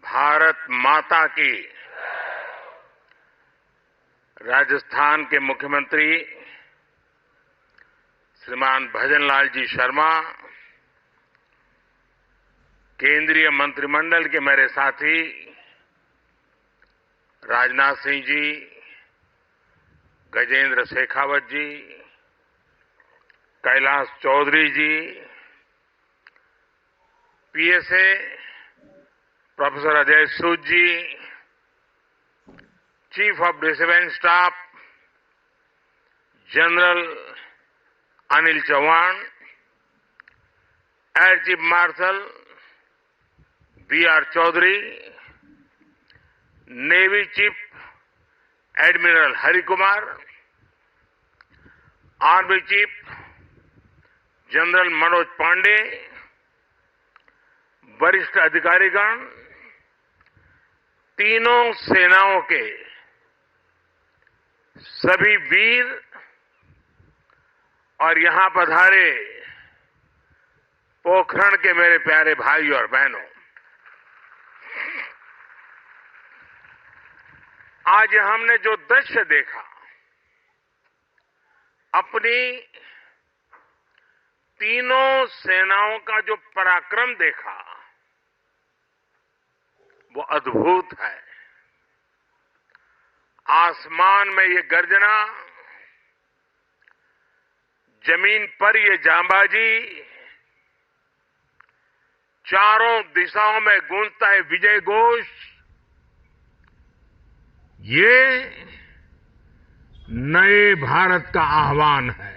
भारत माता की। राजस्थान के मुख्यमंत्री श्रीमान भजनलाल जी शर्मा, केंद्रीय मंत्रिमंडल के मेरे साथी Rajnath Singh ji, Gajendra Shekhawat ji, Kailash Choudhary ji, PSA professor Ajay Sood ji, chief of defence staff general Anil Chauhan, air chief marshal BR Chaudhari, navy chief admiral Hari Kumar, army chief general Manoj Pande, वरिष्ठ अधिकारीगण, तीनों सेनाओं के सभी वीर और यहां पधारे पोखरण के मेरे प्यारे भाई और बहनों, आज हमने जो दृश्य देखा, अपनी तीनों सेनाओं का जो पराक्रम देखा, वो अद्भुत है। आसमान में ये गर्जना, जमीन पर ये जांबाजी, चारों दिशाओं में गूंजता है विजय घोष। ये नए भारत का आह्वान है।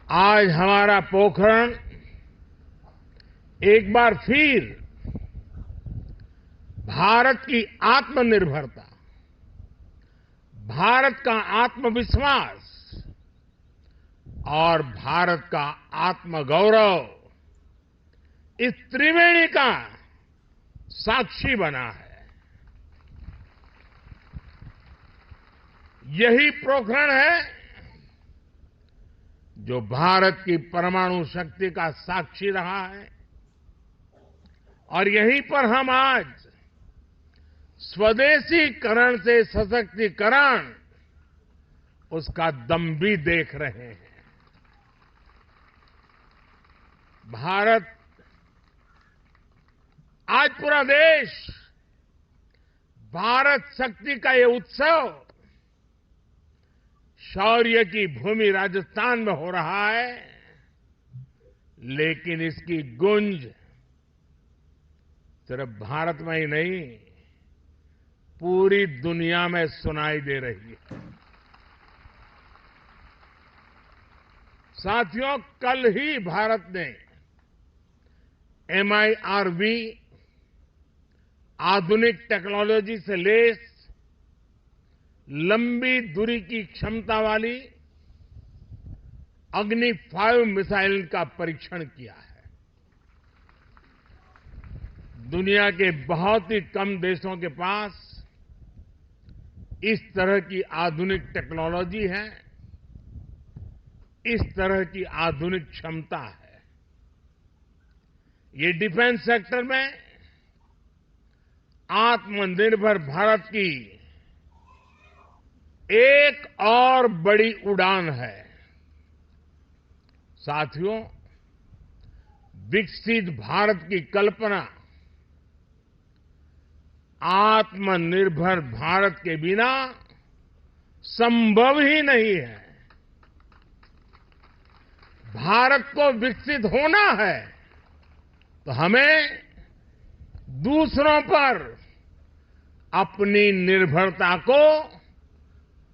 आज हमारा पोखरण एक बार फिर भारत की आत्मनिर्भरता, भारत का आत्मविश्वास और भारत का आत्मगौरव, इस त्रिवेणी का साक्षी बना है। यही पोखरण है जो भारत की परमाणु शक्ति का साक्षी रहा है, और यहीं पर हम आज स्वदेशीकरण से सशक्तिकरण, उसका दम भी देख रहे हैं। भारत, आज पूरा देश भारत शक्ति का ये उत्सव शौर्य की भूमि राजस्थान में हो रहा है, लेकिन इसकी गूंज सिर्फ भारत में ही नहीं, पूरी दुनिया में सुनाई दे रही है। साथियों, कल ही भारत ने MIRV आधुनिक टेक्नोलॉजी से लैस लंबी दूरी की क्षमता वाली अग्नि 5 मिसाइल का परीक्षण किया है। दुनिया के बहुत ही कम देशों के पास इस तरह की आधुनिक टेक्नोलॉजी है, इस तरह की आधुनिक क्षमता है। ये डिफेंस सेक्टर में आत्मनिर्भर भारत की एक और बड़ी उड़ान है। साथियों, विकसित भारत की कल्पना आत्मनिर्भर भारत के बिना संभव ही नहीं है। भारत को विकसित होना है तो हमें दूसरों पर अपनी निर्भरता को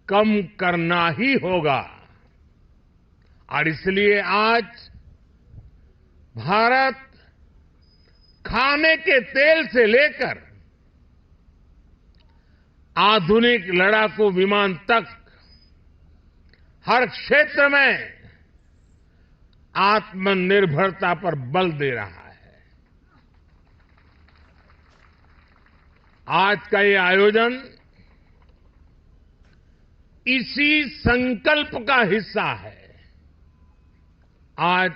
कम करना ही होगा, और इसलिए आज भारत खाने के तेल से लेकर आधुनिक लड़ाकू विमान तक हर क्षेत्र में आत्मनिर्भरता पर बल दे रहा है। आज का ये आयोजन इसी संकल्प का हिस्सा है। आज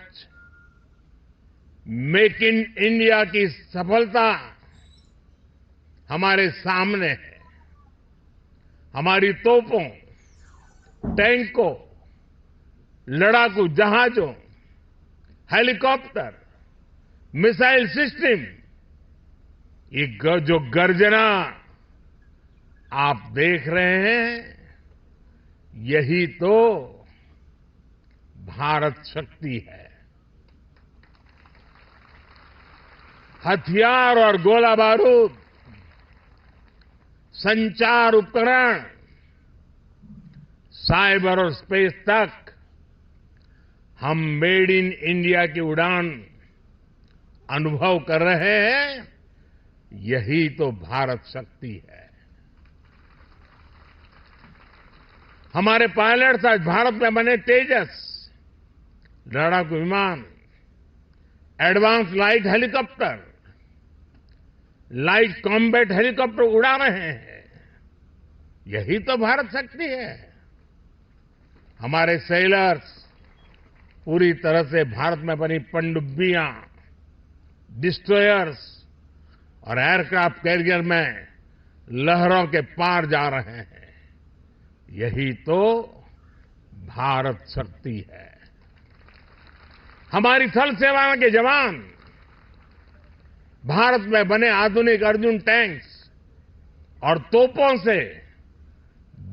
मेक इन इंडिया की सफलता हमारे सामने है। हमारी तोपों, टैंकों, लड़ाकू जहाजों, हेलीकॉप्टर, मिसाइल सिस्टम, ये जो गर्जना आप देख रहे हैं, यही तो भारत शक्ति है। हथियार और गोला बारूद, संचार उपकरण, साइबर और स्पेस तक हम मेड इन इंडिया की उड़ान अनुभव कर रहे हैं। यही तो भारत शक्ति है। हमारे पायलट्स आज भारत में बने तेजस लड़ाकू विमान, advance light helicopter, light combat helicopter उड़ा रहे हैं। यही तो भारत शक्ति है। हमारे सेलर्स पूरी तरह से भारत में बनी पनडुब्बियां, डिस्ट्रॉयर्स और एयरक्राफ्ट कैरियर में लहरों के पार जा रहे हैं। यही तो भारत शक्ति है। हमारी थल सेना के जवान भारत में बने आधुनिक अर्जुन टैंक्स और तोपों से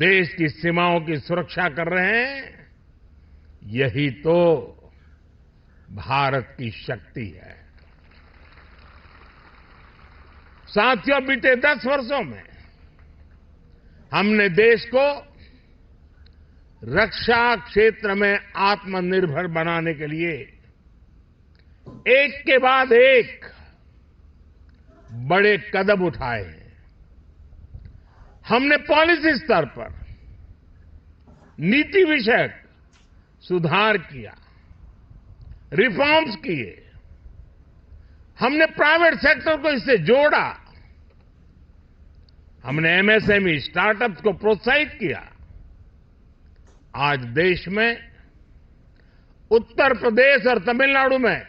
देश की सीमाओं की सुरक्षा कर रहे हैं। यही तो भारत की शक्ति है। साथियों, बीते 10 वर्षों में हमने देश को रक्षा क्षेत्र में आत्मनिर्भर बनाने के लिए एक के बाद एक बड़े कदम उठाए हैं। हमने पॉलिसी स्तर पर नीति विषयक सुधार किया, रिफॉर्म्स किए। हमने प्राइवेट सेक्टर को इससे जोड़ा। हमने एमएसएमई, स्टार्टअप्स को प्रोत्साहित किया। आज देश में उत्तर प्रदेश और तमिलनाडु में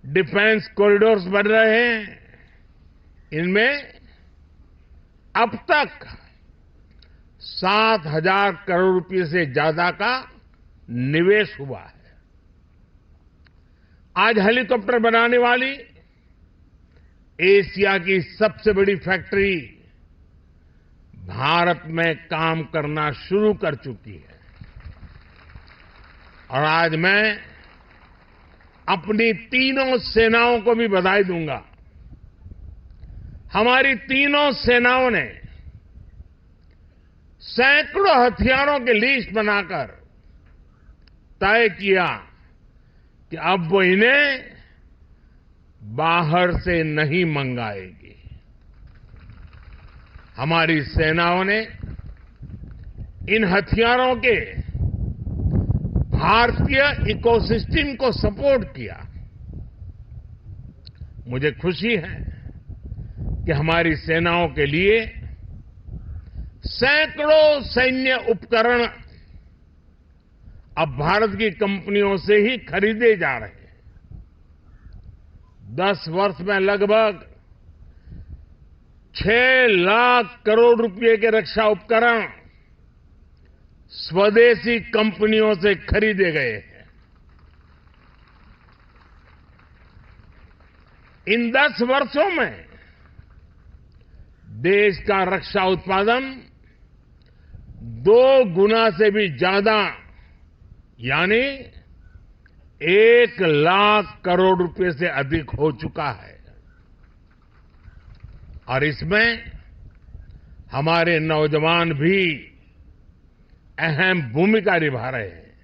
डिफेंस कॉरिडोर्स बन रहे हैं। इनमें अब तक 7,000 करोड़ रुपए से ज्यादा का निवेश हुआ है। आज हेलीकॉप्टर बनाने वाली एशिया की सबसे बड़ी फैक्ट्री भारत में काम करना शुरू कर चुकी है। और आज मैं अपनी तीनों सेनाओं को भी बधाई दूंगा। हमारी तीनों सेनाओं ने सैकड़ों हथियारों की लिस्ट बनाकर तय किया कि अब वो इन्हें बाहर से नहीं मंगाएगी। हमारी सेनाओं ने इन हथियारों के भारतीय इकोसिस्टम को सपोर्ट किया। मुझे खुशी है कि हमारी सेनाओं के लिए सैकड़ों सैन्य उपकरण अब भारत की कंपनियों से ही खरीदे जा रहे हैं। 10 वर्ष में लगभग 6 लाख करोड़ रुपए के रक्षा उपकरण स्वदेशी कंपनियों से खरीदे गए हैं। इन 10 वर्षों में देश का रक्षा उत्पादन 2 गुना से भी ज्यादा यानी 1 लाख करोड़ रुपए से अधिक हो चुका है। और इसमें हमारे नौजवान भी अहम भूमिका निभा रहे हैं।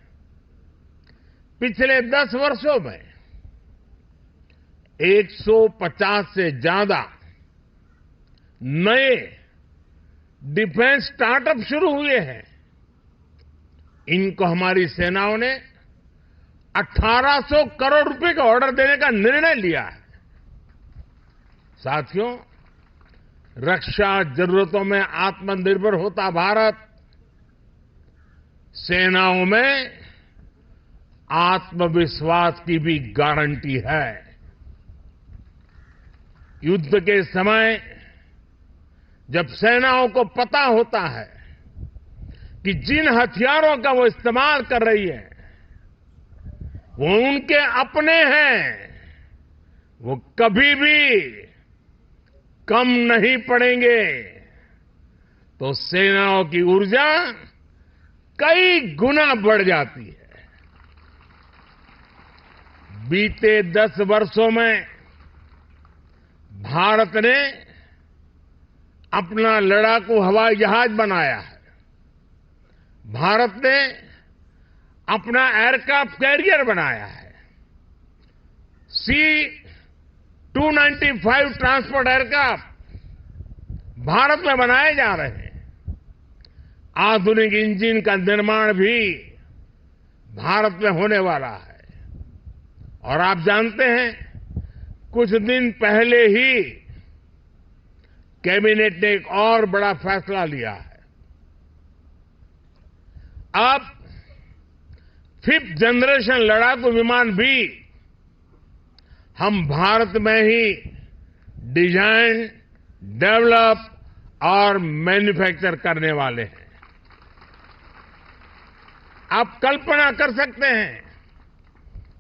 पिछले 10 वर्षों में 150 से ज्यादा नए डिफेंस स्टार्टअप शुरू हुए हैं। इनको हमारी सेनाओं ने 1800 करोड़ रुपए का ऑर्डर देने का निर्णय लिया है। साथियों, रक्षा जरूरतों में आत्मनिर्भर होता भारत सेनाओं में आत्मविश्वास की भी गारंटी है। युद्ध के समय जब सेनाओं को पता होता है कि जिन हथियारों का वो इस्तेमाल कर रही है वो उनके अपने हैं, वो कभी भी कम नहीं पड़ेंगे, तो सेनाओं की ऊर्जा कई गुना बढ़ जाती है। बीते 10 वर्षों में भारत ने अपना लड़ाकू हवाई जहाज बनाया है। भारत ने अपना एयरक्राफ्ट कैरियर बनाया है। C-295 ट्रांसपोर्ट एयरक्राफ्ट भारत में बनाए जा रहे हैं। आधुनिक इंजन का निर्माण भी भारत में होने वाला है। और आप जानते हैं, कुछ दिन पहले ही कैबिनेट ने एक और बड़ा फैसला लिया है। अब 5th जनरेशन लड़ाकू विमान भी हम भारत में ही डिजाइन, डेवलप और मैन्युफैक्चर करने वाले हैं। आप कल्पना कर सकते हैं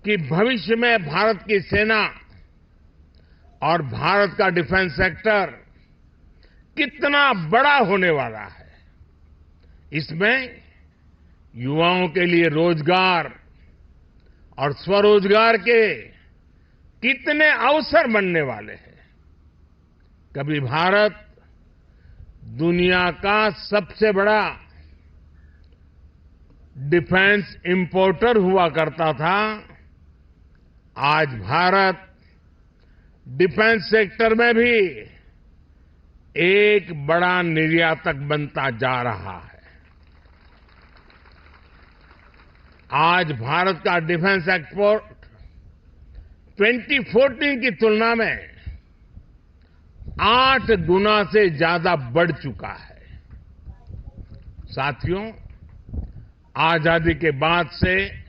कि भविष्य में भारत की सेना और भारत का डिफेंस सेक्टर कितना बड़ा होने वाला है। इसमें युवाओं के लिए रोजगार और स्वरोजगार के कितने अवसर बनने वाले हैं। कभी भारत दुनिया का सबसे बड़ा डिफेंस इंपोर्टर हुआ करता था। आज भारत डिफेंस सेक्टर में भी एक बड़ा निर्यातक बनता जा रहा है। आज भारत का डिफेंस एक्सपोर्ट 2014 की तुलना में 8 गुना से ज्यादा बढ़ चुका है। साथियों, आजादी के बाद से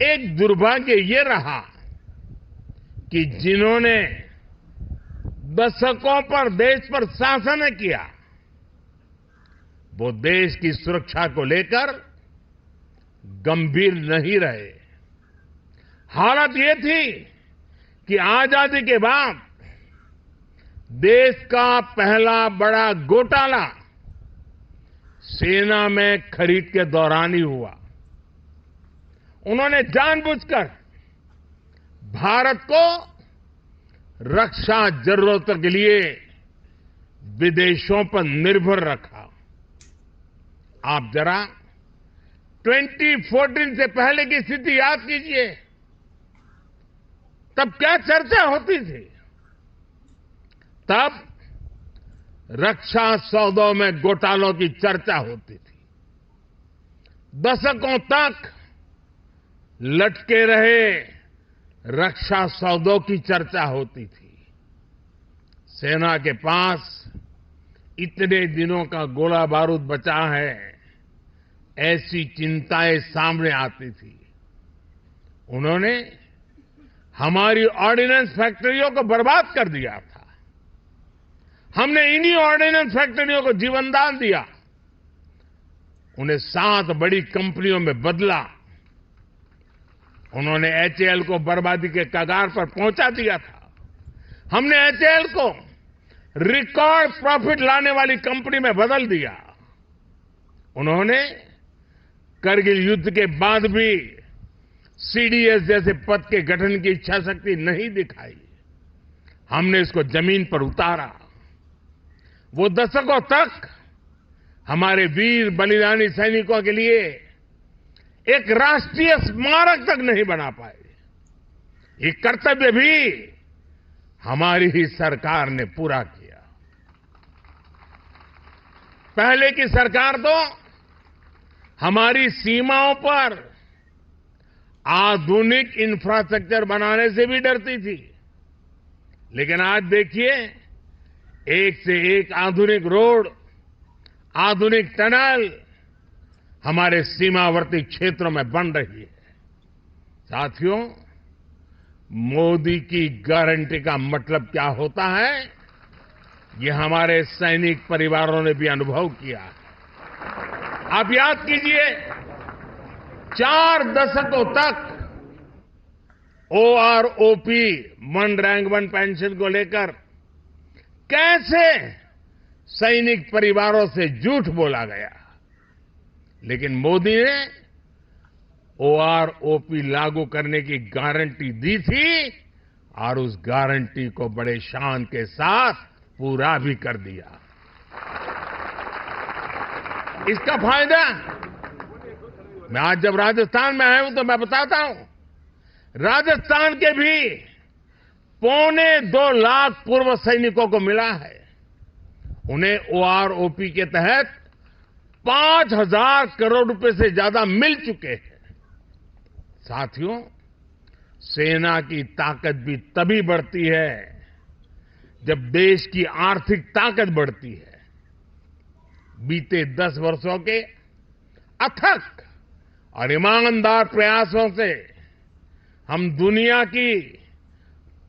एक दुर्भाग्य ये रहा कि जिन्होंने दशकों पर देश पर शासन किया, वो देश की सुरक्षा को लेकर गंभीर नहीं रहे। हालत ये थी कि आजादी के बाद देश का पहला बड़ा घोटाला सेना में खरीद के दौरान ही हुआ। उन्होंने जानबूझकर भारत को रक्षा जरूरतों के लिए विदेशों पर निर्भर रखा। आप जरा 2014 से पहले की स्थिति याद कीजिए। तब क्या चर्चा होती थी? तब रक्षा सौदों में घोटालों की चर्चा होती थी। दशकों तक लटके रहे रक्षा सौदों की चर्चा होती थी। सेना के पास इतने दिनों का गोला बारूद बचा है, ऐसी चिंताएं सामने आती थी। उन्होंने हमारी ऑर्डिनेंस फैक्ट्रियों को बर्बाद कर दिया था। हमने इन्हीं ऑर्डिनेंस फैक्ट्रियों को जीवनदान दिया, उन्हें 7 बड़ी कंपनियों में बदला। उन्होंने एचएएल को बर्बादी के कगार पर पहुंचा दिया था। हमने एचएएल को रिकॉर्ड प्रॉफिट लाने वाली कंपनी में बदल दिया। उन्होंने करगिल युद्ध के बाद भी सीडीएस जैसे पद के गठन की इच्छा शक्ति नहीं दिखाई। हमने इसको जमीन पर उतारा। वो दशकों तक हमारे वीर बलिदानी सैनिकों के लिए एक राष्ट्रीय स्मारक तक नहीं बना पाए। ये कर्तव्य भी हमारी ही सरकार ने पूरा किया। पहले की सरकार तो हमारी सीमाओं पर आधुनिक इंफ्रास्ट्रक्चर बनाने से भी डरती थी। लेकिन आज देखिए, एक से एक आधुनिक रोड, आधुनिक टनल हमारे सीमावर्ती क्षेत्रों में बन रही है। साथियों, मोदी की गारंटी का मतलब क्या होता है, ये हमारे सैनिक परिवारों ने भी अनुभव किया है। आप याद कीजिए, 4 दशकों तक OROP, one rank one pension को लेकर कैसे सैनिक परिवारों से झूठ बोला गया, लेकिन मोदी ने ओआरओपी लागू करने की गारंटी दी थी और उस गारंटी को बड़े शान के साथ पूरा भी कर दिया। इसका फायदा मैं आज जब राजस्थान में आया हूं तो मैं बताता हूं, राजस्थान के भी 2.25 लाख पूर्व सैनिकों को मिला है। उन्हें ओआरओपी के तहत 5,000 करोड़ रुपए से ज्यादा मिल चुके हैं। साथियों, सेना की ताकत भी तभी बढ़ती है जब देश की आर्थिक ताकत बढ़ती है। बीते 10 वर्षों के अथक और ईमानदार प्रयासों से हम दुनिया की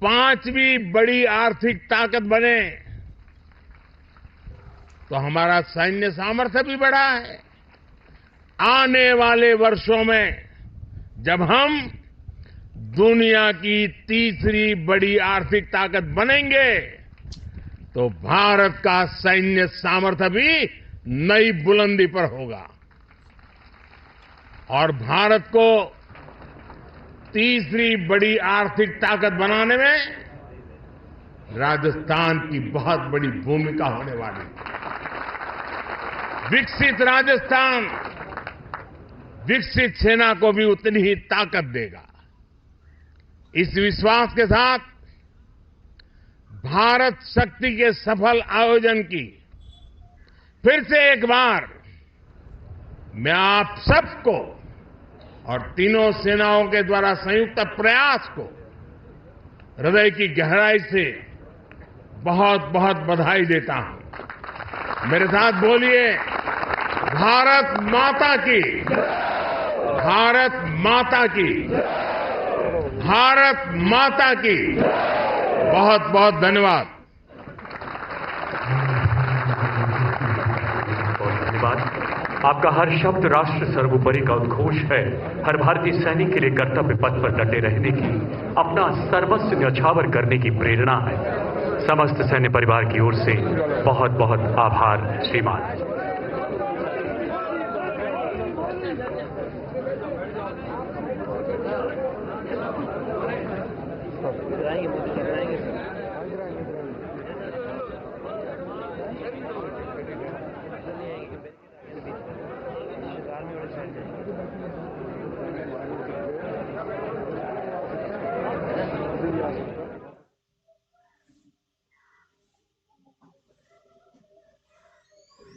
5वीं बड़ी आर्थिक ताकत बने, तो हमारा सैन्य सामर्थ्य भी बढ़ा है। आने वाले वर्षों में जब हम दुनिया की 3री बड़ी आर्थिक ताकत बनेंगे, तो भारत का सैन्य सामर्थ्य भी नई बुलंदी पर होगा और भारत को 3री बड़ी आर्थिक ताकत बनाने में राजस्थान की बहुत बड़ी भूमिका होने वाली है। विकसित राजस्थान विकसित सेना को भी उतनी ही ताकत देगा। इस विश्वास के साथ भारत शक्ति के सफल आयोजन की फिर से एक बार मैं आप सबको और तीनों सेनाओं के द्वारा संयुक्त प्रयास को हृदय की गहराई से बहुत बहुत बधाई देता हूं। मेरे साथ बोलिए, भारत माता की, भारत माता की, भारत माता की। बहुत बहुत धन्यवाद। आपका हर शब्द राष्ट्र सर्वोपरि का उद्घोष है। हर भारतीय सैनिक के लिए कर्तव्य पथ पर डटे रहने की, अपना सर्वस्व न्यौछावर करने की प्रेरणा है। समस्त सैन्य परिवार की ओर से बहुत बहुत आभार श्रीमान। मोदी